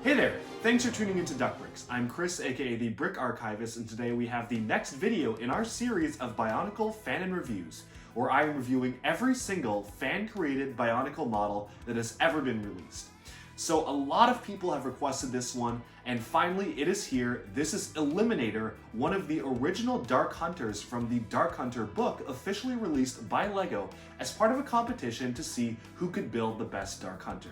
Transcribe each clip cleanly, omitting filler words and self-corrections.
Hey there! Thanks for tuning into Duck Bricks. I'm Chris, aka the Brick Archivist, and today we have the next video in our series of Bionicle Fanon reviews, where I am reviewing every single fan-created Bionicle model that has ever been released. So a lot of people have requested this one, and finally it is here. This is Eliminator, one of the original Dark Hunters from the Dark Hunter book, officially released by LEGO as part of a competition to see who could build the best Dark Hunter.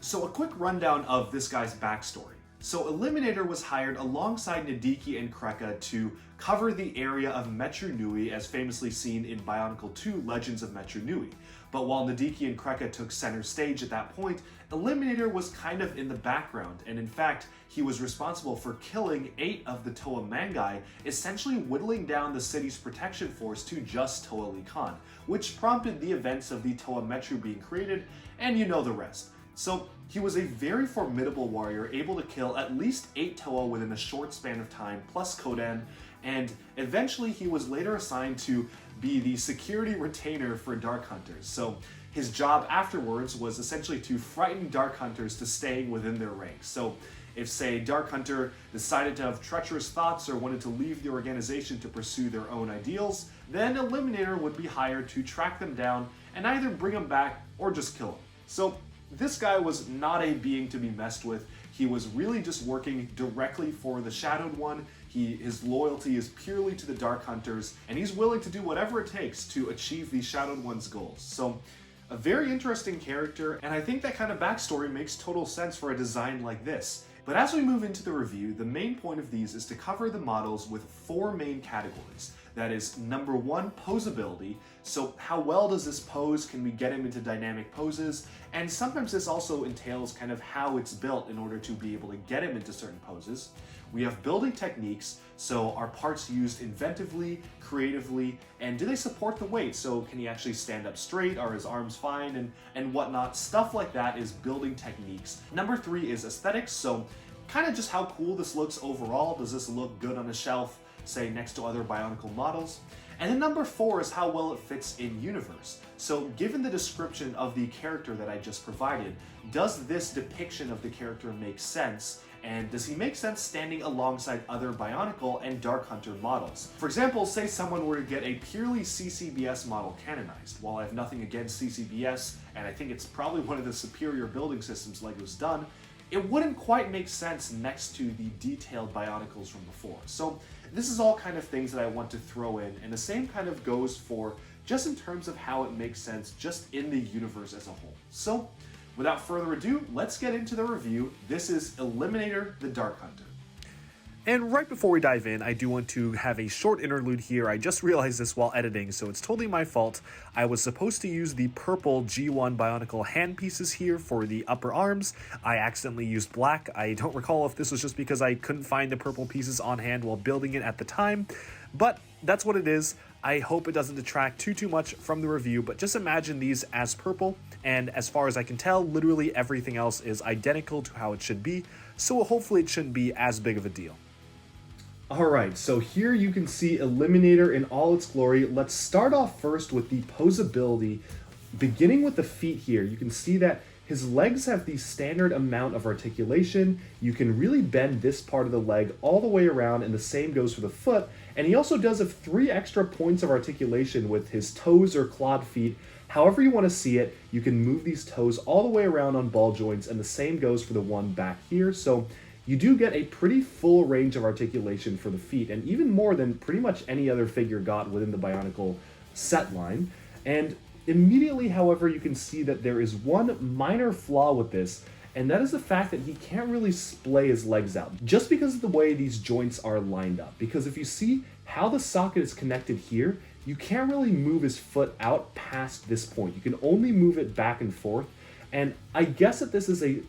So a quick rundown of this guy's backstory. So Eliminator was hired alongside Nadiki and Kreka to cover the area of Metru Nui, as famously seen in Bionicle 2 Legends of Metru Nui. But while Nadiki and Kreka took center stage at that point, Eliminator was kind of in the background, and in fact, he was responsible for killing 8 of the Toa Mangai, essentially whittling down the city's protection force to just Toa Lee Khan, which prompted the events of the Toa Metru being created, and you know the rest. So he was a very formidable warrior, able to kill at least 8 Toa within a short span of time, plus Kodan, and eventually he was later assigned to be the security retainer for Dark Hunters. So his job afterwards was essentially to frighten Dark Hunters to staying within their ranks. So if, say, Dark Hunter decided to have treacherous thoughts or wanted to leave the organization to pursue their own ideals, then Eliminator would be hired to track them down and either bring them back or just kill them. So this guy was not a being to be messed with. He was really just working directly for the Shadowed One. His loyalty is purely to the Dark Hunters, and he's willing to do whatever it takes to achieve the Shadowed One's goals. So, a very interesting character, and I think that kind of backstory makes total sense for a design like this. But as we move into the review, the main point of these is to cover the models with 4 main categories. That is, number 1, posability. So how well does this pose? Can we get him into dynamic poses? And sometimes this also entails kind of how it's built in order to be able to get him into certain poses. We have building techniques, so are parts used inventively, creatively, and do they support the weight? So can he actually stand up straight? Are his arms fine? And whatnot. Stuff like that is building techniques. Number 3 is aesthetics, so kind of just how cool this looks overall. Does this look good on a shelf, say next to other Bionicle models? And then number 4 is how well it fits in universe. So given the description of the character that I just provided, does this depiction of the character make sense? And does he make sense standing alongside other Bionicle and Dark Hunter models? For example, say someone were to get a purely CCBS model canonized. While I have nothing against CCBS, and I think it's probably one of the superior building systems LEGO's done, it wouldn't quite make sense next to the detailed Bionicles from before. So this is all kind of things that I want to throw in, and the same kind of goes for just in terms of how it makes sense just in the universe as a whole. So without further ado, let's get into the review. This is Eliminator the Dark Hunter. And right before we dive in, I do want to have a short interlude here. I just realized this while editing, so it's totally my fault. I was supposed to use the purple G1 Bionicle hand pieces here for the upper arms. I accidentally used black. I don't recall if this was just because I couldn't find the purple pieces on hand while building it at the time, but that's what it is. I hope it doesn't detract too much from the review, but just imagine these as purple, and as far as I can tell, literally everything else is identical to how it should be, so hopefully it shouldn't be as big of a deal. Alright, so here you can see Eliminator in all its glory. Let's start off first with the posability. Beginning with the feet here, you can see that his legs have the standard amount of articulation. You can really bend this part of the leg all the way around, and the same goes for the foot. And he also does have 3 extra points of articulation with his toes or clawed feet. However you want to see it, you can move these toes all the way around on ball joints, and the same goes for the one back here. So you do get a pretty full range of articulation for the feet, and even more than pretty much any other figure got within the Bionicle set line. And immediately, however, you can see that there is one minor flaw with this, and that is the fact that he can't really splay his legs out, just because of the way these joints are lined up. Because if you see how the socket is connected here, you can't really move his foot out past this point. You can only move it back and forth, and I guess that this is a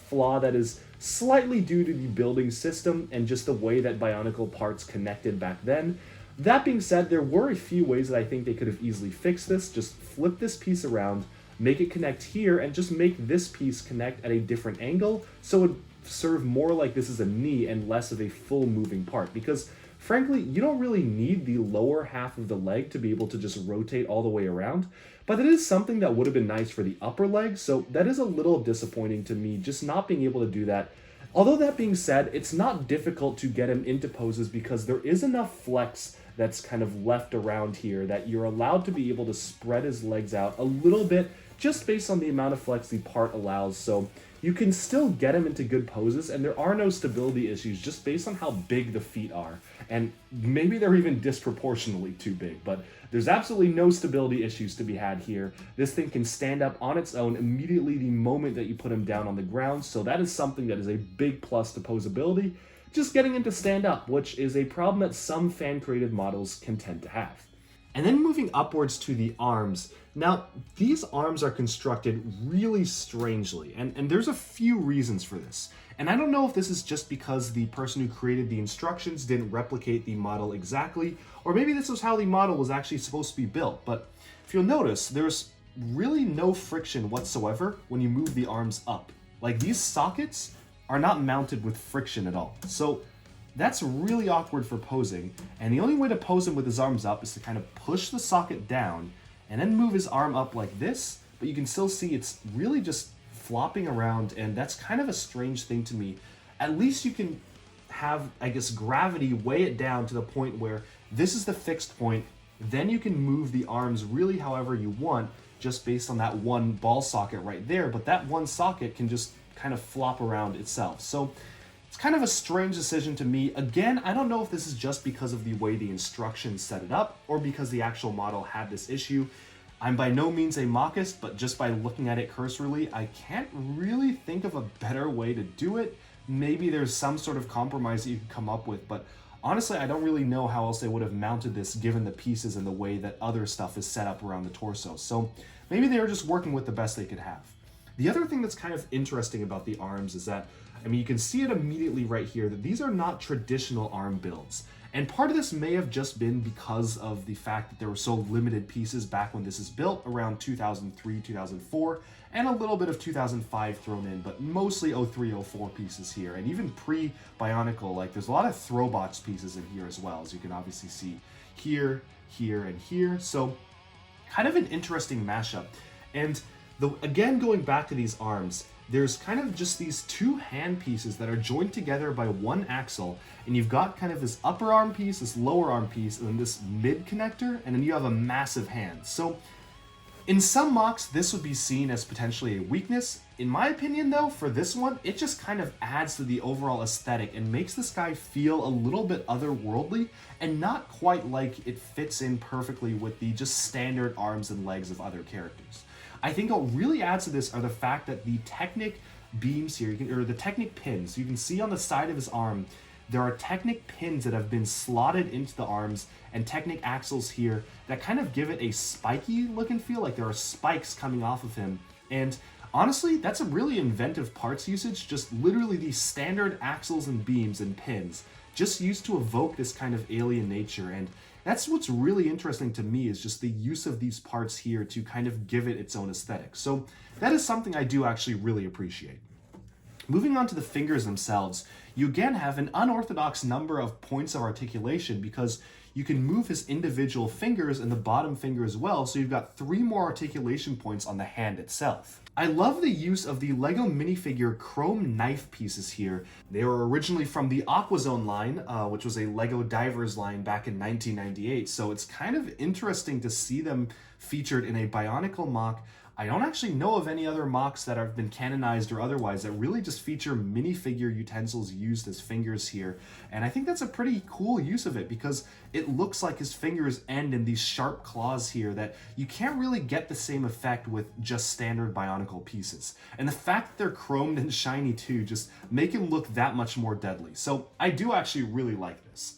flaw that is slightly due to the building system and just the way that Bionicle parts connected back then. That being said, there were a few ways that I think they could have easily fixed this. Just flip this piece around, make it connect here, and just make this piece connect at a different angle so it would serve more like this is a knee and less of a full moving part. Because frankly, you don't really need the lower half of the leg to be able to just rotate all the way around, but it is something that would have been nice for the upper leg, so that is a little disappointing to me, just not being able to do that Although that being said, it's not difficult to get him into poses because there is enough flex that's kind of left around here that you're allowed to be able to spread his legs out a little bit just based on the amount of flex the part allows. So you can still get him into good poses, and there are no stability issues just based on how big the feet are. And maybe they're even disproportionately too big, but there's absolutely no stability issues to be had here. This thing can stand up on its own immediately the moment that you put him down on the ground, so that is something that is a big plus to posability. Just getting him to stand up, which is a problem that some fan-created models can tend to have. And then moving upwards to the arms. Now, these arms are constructed really strangely, and there's a few reasons for this. And I don't know if this is just because the person who created the instructions didn't replicate the model exactly, or maybe this was how the model was actually supposed to be built. But if you'll notice, there's really no friction whatsoever when you move the arms up. Like, these sockets are not mounted with friction at all. So that's really awkward for posing, and the only way to pose him with his arms up is to kind of push the socket down and then move his arm up like this, but you can still see it's really just flopping around, and that's kind of a strange thing to me. At least you can have, I guess, gravity weigh it down to the point where this is the fixed point, then you can move the arms really however you want, just based on that one ball socket right there, but that one socket can just kind of flop around itself. So it's kind of a strange decision to me. Again, I don't know if this is just because of the way the instructions set it up or because the actual model had this issue. I'm by no means a mockist, but just by looking at it cursorily, I can't really think of a better way to do it. Maybe there's some sort of compromise that you could come up with, but honestly, I don't really know how else they would have mounted this given the pieces and the way that other stuff is set up around the torso. So maybe they were just working with the best they could have. The other thing that's kind of interesting about the arms is that, I mean, you can see it immediately right here that these are not traditional arm builds. And part of this may have just been because of the fact that there were so limited pieces back when this is built around 2003, 2004, and a little bit of 2005 thrown in, but mostly 03, 04 pieces here. And even pre-Bionicle, like, there's a lot of Throwbots pieces in here as well, as you can obviously see here, here, and here. So kind of an interesting mashup. And again, going back to these arms, there's kind of just these two hand pieces that are joined together by one axle, and you've got kind of this upper arm piece, this lower arm piece, and then this mid connector, and then you have a massive hand. So in some mocks, this would be seen as potentially a weakness. In my opinion though, for this one, it just kind of adds to the overall aesthetic and makes this guy feel a little bit otherworldly and not quite like it fits in perfectly with the just standard arms and legs of other characters. I think what really adds to this are the fact that the Technic beams here, or the Technic pins, you can see on the side of his arm, there are Technic pins that have been slotted into the arms and Technic axles here that kind of give it a spiky look and feel, like there are spikes coming off of him. And honestly, that's a really inventive parts usage, just literally these standard axles and beams and pins, just used to evoke this kind of alien nature. And that's what's really interesting to me, is just the use of these parts here to kind of give it its own aesthetic. So that is something I do actually really appreciate. Moving on to the fingers themselves, you again have an unorthodox number of points of articulation because you can move his individual fingers and the bottom finger as well, so you've got 3 more articulation points on the hand itself. I love the use of the LEGO minifigure chrome knife pieces here. They were originally from the Aquazone line, which was a LEGO Divers line back in 1998, so it's kind of interesting to see them featured in a Bionicle mock. I don't actually know of any other mocks that have been canonized or otherwise that really just feature minifigure utensils used as fingers here. And I think that's a pretty cool use of it because it looks like his fingers end in these sharp claws here that you can't really get the same effect with just standard Bionicle pieces. And the fact that they're chromed and shiny too just make him look that much more deadly. So I do actually really like this.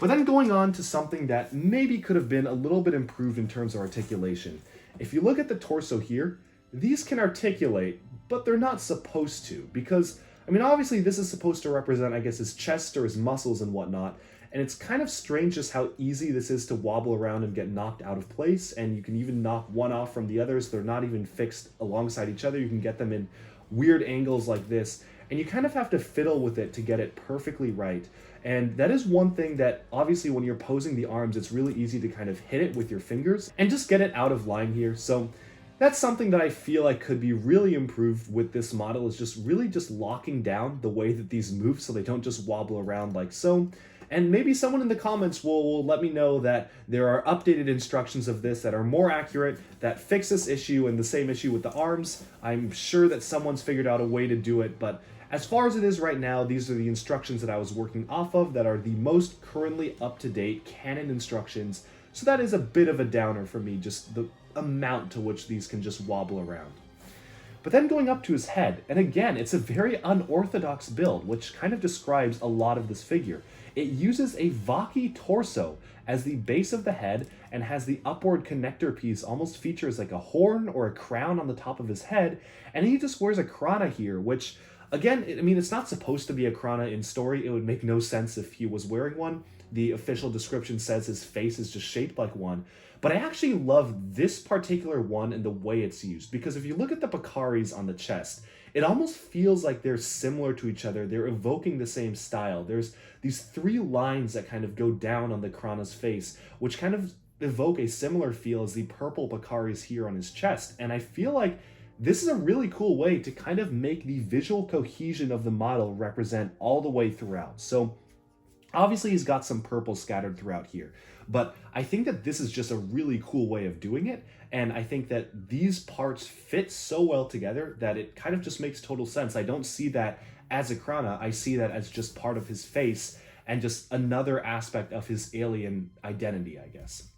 But then going on to something that maybe could have been a little bit improved in terms of articulation. If you look at the torso here, these can articulate, but they're not supposed to, because, I mean, obviously this is supposed to represent, I guess, his chest or his muscles and whatnot, and it's kind of strange just how easy this is to wobble around and get knocked out of place, and you can even knock one off from the others. They're not even fixed alongside each other. You can get them in weird angles like this, and you kind of have to fiddle with it to get it perfectly right. And that is one thing that, obviously, when you're posing the arms, it's really easy to kind of hit it with your fingers and just get it out of line here. So That's something that I feel like could be really improved with this model, is just really just locking down the way that these move so they don't just wobble around like so. And maybe someone in the comments will let me know that there are updated instructions of this that are more accurate, that fix this issue and the same issue with the arms. I'm sure that someone's figured out a way to do it, but as far as it is right now, these are the instructions that I was working off of that are the most currently up-to-date canon instructions. So that is a bit of a downer for me, just the amount to which these can just wobble around. But then going up to his head, and again, it's a very unorthodox build, which kind of describes a lot of this figure. It uses a Vaki torso as the base of the head and has the upward connector piece almost features like a horn or a crown on the top of his head, and he just wears a krana here, which, again, I mean, it's not supposed to be a krana in story. It would make no sense if he was wearing one. The official description says his face is just shaped like one. But I actually love this particular one and the way it's used, because if you look at the Pakaris on the chest, it almost feels like they're similar to each other. They're evoking the same style. There's these three lines that kind of go down on the Krana's face, which kind of evoke a similar feel as the purple Pakaris here on his chest. And I feel like this is a really cool way to kind of make the visual cohesion of the model represent all the way throughout. So obviously he's got some purple scattered throughout here, but I think that this is just a really cool way of doing it. And I think that these parts fit so well together that it kind of just makes total sense. I don't see that as a Krana. I see that as just part of his face and just another aspect of his alien identity, I guess.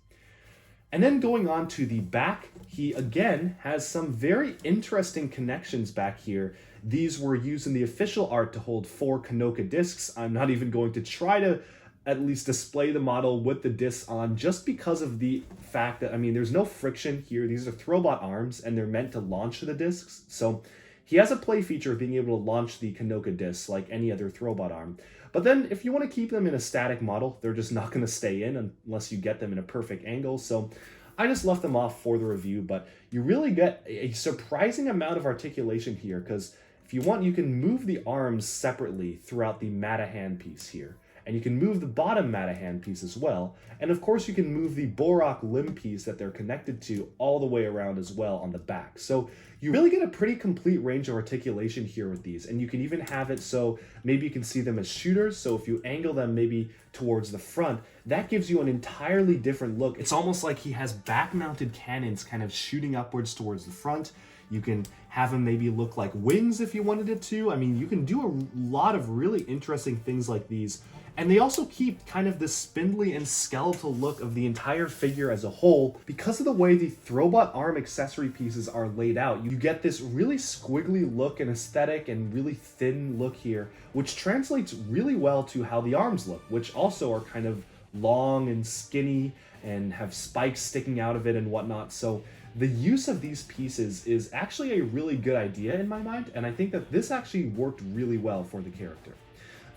And then going on to the back, he again has some very interesting connections back here. These were used in the official art to hold 4 Kanoka discs. I'm not even going to try to at least display the model with the discs on, just because of the fact that, I mean, there's no friction here. These are Throwbot arms and they're meant to launch the discs. So he has a play feature of being able to launch the Kanoka discs like any other Throwbot arm. But then if you want to keep them in a static model, they're just not going to stay in unless you get them in a perfect angle. So I just left them off for the review, but you really get a surprising amount of articulation here, because if you want, you can move the arms separately throughout the Mata hand piece here. And you can move the bottom Mata hand piece as well. And of course you can move the Borak limb piece that they're connected to all the way around as well on the back. So you really get a pretty complete range of articulation here with these. And you can even have it so maybe you can see them as shooters. So if you angle them maybe towards the front, that gives you an entirely different look. It's almost like he has back-mounted cannons kind of shooting upwards towards the front. You can have them maybe look like wings if you wanted it to. I mean, you can do a lot of really interesting things like these. And they also keep kind of the spindly and skeletal look of the entire figure as a whole. Because of the way the Throwbot arm accessory pieces are laid out, you get this really squiggly look and aesthetic and really thin look here, which translates really well to how the arms look, which also are kind of long and skinny and have spikes sticking out of it and whatnot. So the use of these pieces is actually a really good idea in my mind, and I think that this actually worked really well for the character.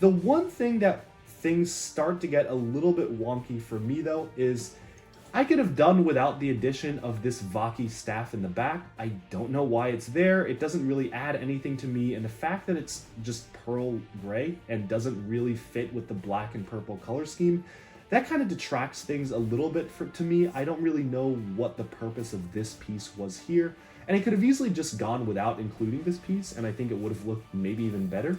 The one thing that things start to get a little bit wonky for me though is I could have done without the addition of this Vaki staff in the back. I don't know why it's there. It doesn't really add anything to me, and the fact that it's just pearl gray and doesn't really fit with the black and purple color scheme, that kind of detracts things a little bit to me. I don't really know what the purpose of this piece was here, and it could have easily just gone without including this piece, and I think it would have looked maybe even better.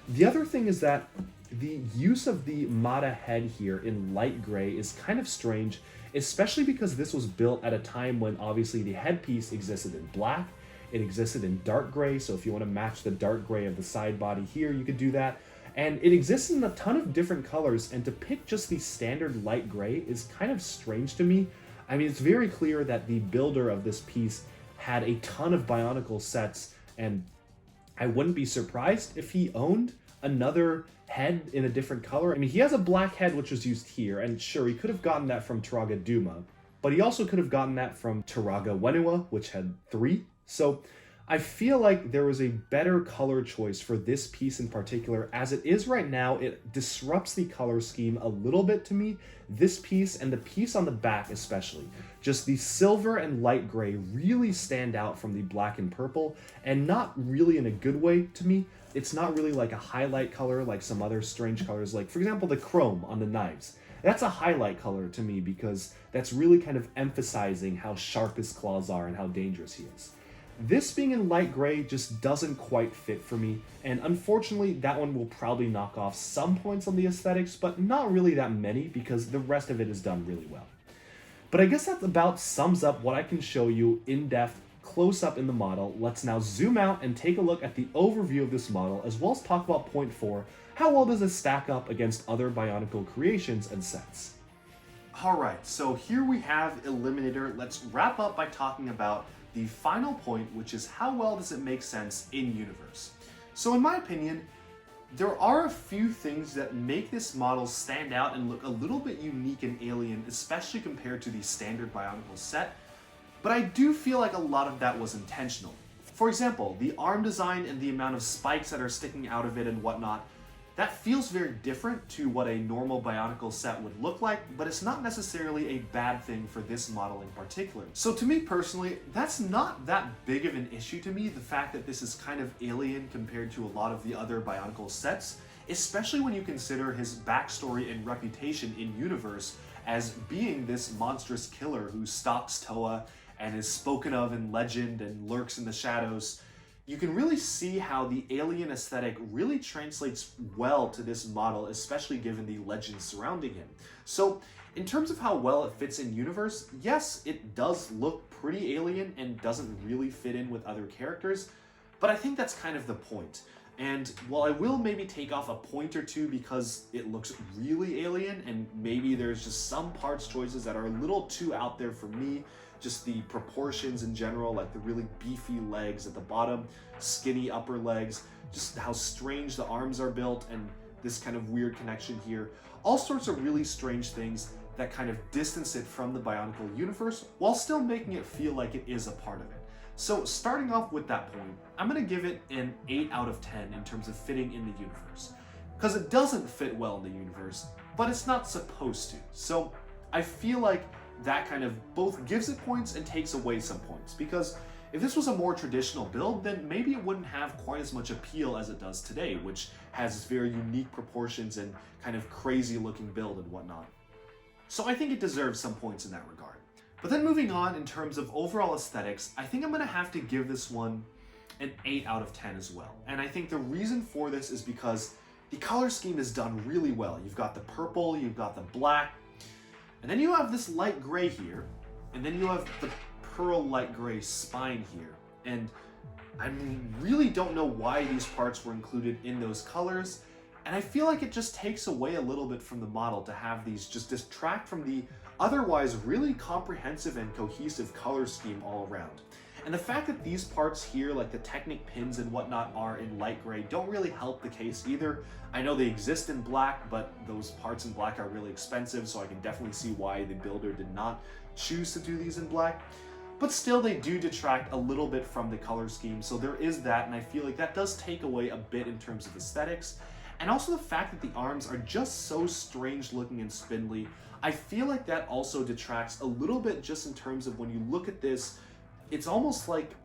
The other thing is that the use of the Mata head here in light gray is kind of strange, especially because this was built at a time when obviously the headpiece existed in black, it existed in dark gray, so if you want to match the dark gray of the side body here, you could do that. And it exists in a ton of different colors, and to pick just the standard light gray is kind of strange to me. I mean, it's very clear that the builder of this piece had a ton of Bionicle sets, and I wouldn't be surprised if he owned another head in a different color. I mean, he has a black head which was used here, and sure, he could have gotten that from Taraga Duma, but he also could have gotten that from Taraga Wenua, which had 3. So I feel like there was a better color choice for this piece in particular. As it is right now, it disrupts the color scheme a little bit to me. This piece and the piece on the back especially. Just the silver and light gray really stand out from the black and purple, and not really in a good way to me. It's not really like a highlight color like some other strange colors, like for example the chrome on the knives. That's a highlight color to me because that's really kind of emphasizing how sharp his claws are and how dangerous he is. This being in light gray just doesn't quite fit for me, and unfortunately that one will probably knock off some points on the aesthetics, but not really that many because the rest of it is done really well. But I guess that about sums up what I can show you in depth, close up in the model. Let's now zoom out and take a look at the overview of this model, as well as talk about point 4, how well does it stack up against other Bionicle creations and sets. Alright, so here we have Eliminator. Let's wrap up by talking about the final point, which is how well does it make sense in universe. So in my opinion, there are a few things that make this model stand out and look a little bit unique and alien, especially compared to the standard Bionicle set, but I do feel like a lot of that was intentional. For example, the arm design and the amount of spikes that are sticking out of it and whatnot, that feels very different to what a normal Bionicle set would look like, but it's not necessarily a bad thing for this model in particular. So to me personally, that's not that big of an issue to me, the fact that this is kind of alien compared to a lot of the other Bionicle sets, especially when you consider his backstory and reputation in universe as being this monstrous killer who stalks Toa and is spoken of in legend and lurks in the shadows. You can really see how the alien aesthetic really translates well to this model, especially given the legends surrounding him. So in terms of how well it fits in universe, yes, it does look pretty alien and doesn't really fit in with other characters, but I think that's kind of the point. And while I will maybe take off a point or two because it looks really alien and maybe there's just some parts choices that are a little too out there for me, just the proportions in general, like the really beefy legs at the bottom, skinny upper legs, just how strange the arms are built, and this kind of weird connection here. All sorts of really strange things that kind of distance it from the Bionicle universe while still making it feel like it is a part of it. So starting off with that point, I'm going to give it an 8 out of 10 in terms of fitting in the universe. Because it doesn't fit well in the universe, but it's not supposed to. So I feel like that kind of both gives it points and takes away some points, because if this was a more traditional build, then maybe it wouldn't have quite as much appeal as it does today, which has very unique proportions and kind of crazy looking build and whatnot. So I think it deserves some points in that regard. But then moving on in terms of overall aesthetics, I think I'm going to have to give this one an 8 out of 10 as well. And I think the reason for this is because the color scheme is done really well. You've got the purple, you've got the black, and then you have this light gray here, and then you have the pearl light gray spine here. And I really don't know why these parts were included in those colors, and I feel like it just takes away a little bit from the model to have these just distract from the otherwise really comprehensive and cohesive color scheme all around. And the fact that these parts here, like the Technic pins and whatnot, are in light gray don't really help the case either. I know they exist in black, but those parts in black are really expensive, so I can definitely see why the builder did not choose to do these in black. But still, they do detract a little bit from the color scheme, so there is that, and I feel like that does take away a bit in terms of aesthetics. And also the fact that the arms are just so strange looking and spindly, I feel like that also detracts a little bit just in terms of when you look at this, it's almost like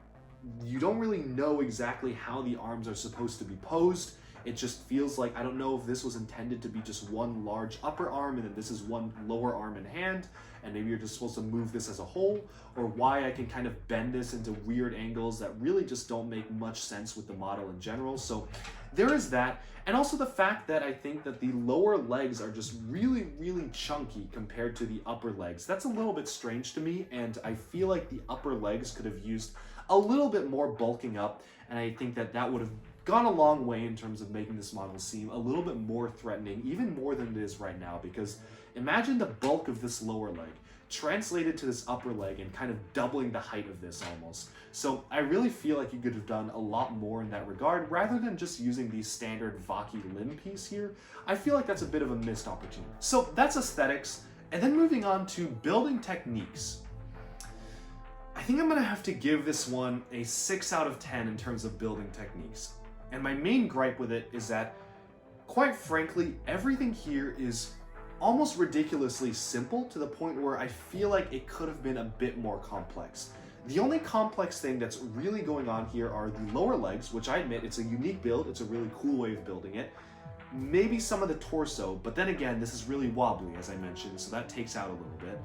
you don't really know exactly how the arms are supposed to be posed. It just feels like, I don't know if this was intended to be just one large upper arm and then this is one lower arm and hand, and maybe you're just supposed to move this as a whole, or why I can kind of bend this into weird angles that really just don't make much sense with the model in general. So there is that, and also the fact that I think that the lower legs are just really, really chunky compared to the upper legs. That's a little bit strange to me, and I feel like the upper legs could have used a little bit more bulking up, and I think that that would have gone a long way in terms of making this model seem a little bit more threatening, even more than it is right now, because imagine the bulk of this lower leg translated to this upper leg and kind of doubling the height of this almost. So I really feel like you could have done a lot more in that regard rather than just using the standard Vaki limb piece here. I feel like that's a bit of a missed opportunity. So that's aesthetics, and then moving on to building techniques. I think I'm gonna have to give this one a 6 out of 10 in terms of building techniques. And my main gripe with it is that, quite frankly, everything here is almost ridiculously simple to the point where I feel like it could have been a bit more complex. The only complex thing that's really going on here are the lower legs, which I admit it's a unique build, it's a really cool way of building it. maybe some of the torso, but then again, this is really wobbly, as I mentioned, so that takes out a little bit.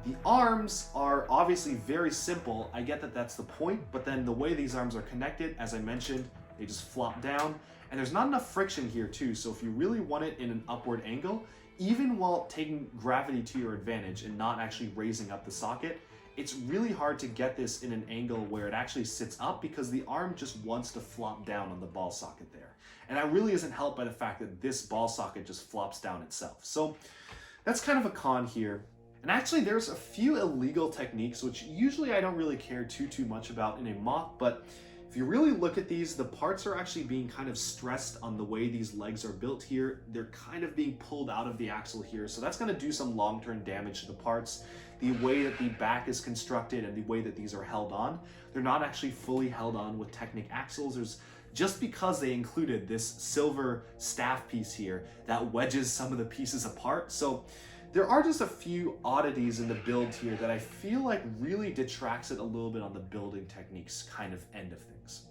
The arms are obviously very simple. I get that that's the point, but then the way these arms are connected, as I mentioned, they just flop down, and there's not enough friction here too, so if you really want it in an upward angle, even while taking gravity to your advantage and not actually raising up the socket, it's really hard to get this in an angle where it actually sits up because the arm just wants to flop down on the ball socket there. And that really isn't helped by the fact that this ball socket just flops down itself. So that's kind of a con here. And actually there's a few illegal techniques, which usually I don't really care too much about in a mock, but if you really look at these, the parts are actually being kind of stressed on the way these legs are built here. They're kind of being pulled out of the axle here, so that's going to do some long-term damage to the parts. The way that the back is constructed and the way that these are held on, they're not actually fully held on with Technic axles. There's just because they included this silver staff piece here that wedges some of the pieces apart. So there are just a few oddities in the build here that I feel like really detracts it a little bit on the building techniques kind of end of things.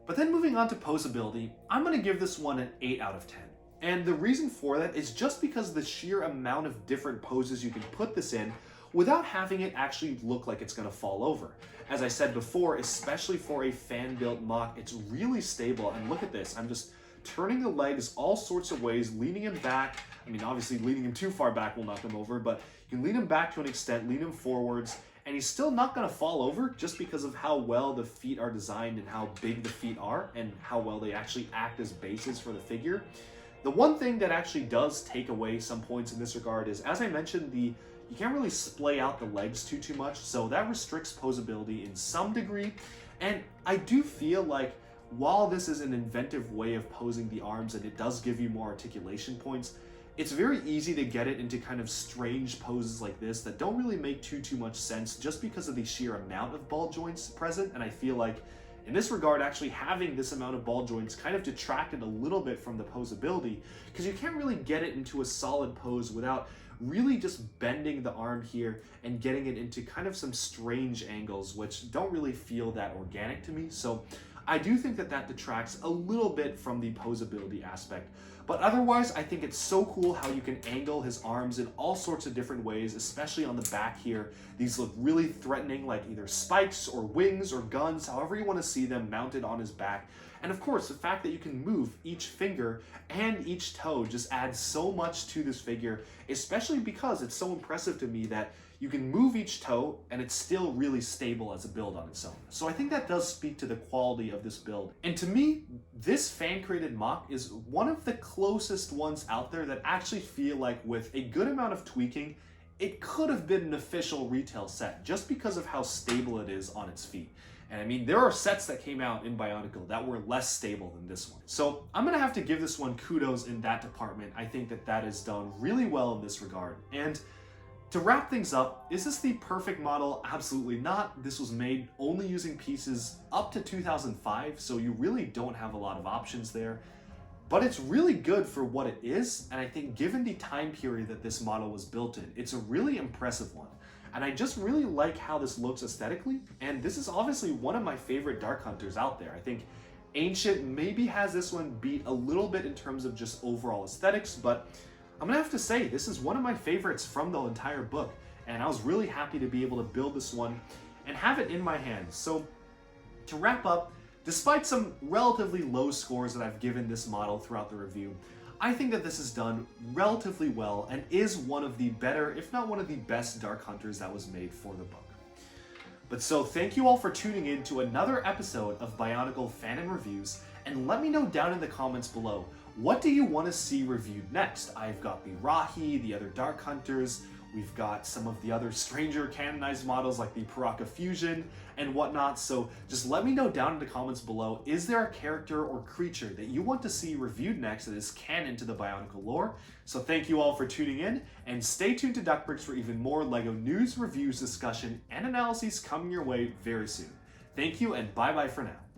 But then moving on to posability, I'm going to give this one an 8 out of 10. And the reason for that is just because the sheer amount of different poses you can put this in without having it actually look like it's going to fall over. As I said before, especially for a fan-built mock, it's really stable. And look at this, I'm just turning the legs all sorts of ways, leaning him back. I mean, obviously leaning him too far back will knock him over, but you can lean him back to an extent, lean him forwards, and he's still not going to fall over just because of how well the feet are designed and how big the feet are and how well they actually act as bases for the figure. The one thing that actually does take away some points in this regard is, as I mentioned, you can't really splay out the legs too much, so that restricts posability in some degree. And I do feel like while this is an inventive way of posing the arms and it does give you more articulation points, it's very easy to get it into kind of strange poses like this that don't really make too much sense just because of the sheer amount of ball joints present. And I feel like in this regard, actually having this amount of ball joints kind of detracted a little bit from the posability because you can't really get it into a solid pose without really just bending the arm here and getting it into kind of some strange angles, which don't really feel that organic to me. So I do think that that detracts a little bit from the posability aspect. But otherwise, I think it's so cool how you can angle his arms in all sorts of different ways, especially on the back here. These look really threatening, like either spikes or wings or guns, however you want to see them mounted on his back. And of course, the fact that you can move each finger and each toe just adds so much to this figure, especially because it's so impressive to me that you can move each toe and it's still really stable as a build on its own. So I think that does speak to the quality of this build. And to me, this fan-created mock is one of the closest ones out there that actually feel like with a good amount of tweaking, it could have been an official retail set just because of how stable it is on its feet. And I mean, there are sets that came out in Bionicle that were less stable than this one. So I'm gonna have to give this one kudos in that department. I think that that is done really well in this regard. And to wrap things up, is this the perfect model? Absolutely not. This was made only using pieces up to 2005, so you really don't have a lot of options there. But it's really good for what it is, and I think given the time period that this model was built in, it's a really impressive one. And I just really like how this looks aesthetically, and this is obviously one of my favorite Dark Hunters out there. I think Ancient maybe has this one beat a little bit in terms of just overall aesthetics, but I'm gonna have to say, this is one of my favorites from the entire book, and I was really happy to be able to build this one and have it in my hands. So to wrap up, despite some relatively low scores that I've given this model throughout the review, I think that this is done relatively well and is one of the better, if not one of the best Dark Hunters that was made for the book. But so thank you all for tuning in to another episode of Bionicle Fanon Reviews, and let me know down in the comments below, what do you want to see reviewed next? I've got the Rahi, the other Dark Hunters, we've got some of the other stranger canonized models like the Paraka Fusion and whatnot, so just let me know down in the comments below, is there a character or creature that you want to see reviewed next that is canon to the Bionicle lore? So thank you all for tuning in, and stay tuned to Duckbricks for even more LEGO news, reviews, discussion, and analyses coming your way very soon. Thank you, and bye-bye for now.